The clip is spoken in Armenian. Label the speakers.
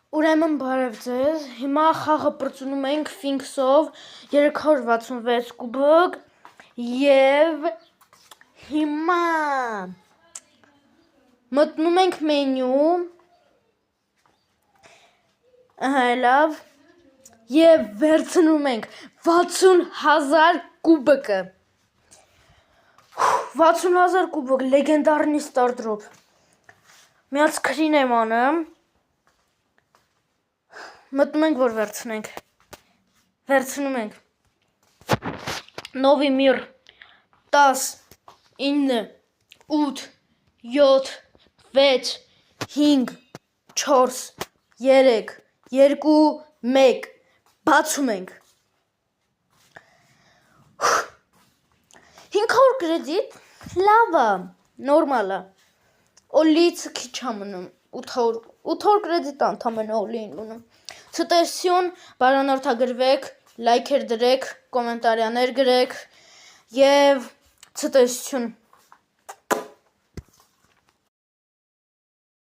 Speaker 1: Ուրեմն բարև ձեզ, հիմա խաղը պրծնում ենք Finks-ով 366 կուբոկ և հիմա մտնում ենք մենյու, լավ, և վերցնում ենք 60,000 կուբոկը, 60,000 կուբոկ, լեգենդարնի ստարտդրոփ, միած քրին եմ անում, մտնում ենք, որ վերցնում ենք, նովի միր, 10, 9, 8, 7, 6, 5, 4, 3, 2, 1, բացում ենք, 500 կրեդիտ, լավ է, նորմալ է, օլիից քիչ է մնում, 800 կրեդիտ ընդամենը օլի են մնում, ցտեսություն, բարանորդագրվեք, լայքեր դրեք, կոմենտարիաներ գրեք և ցտեսություն։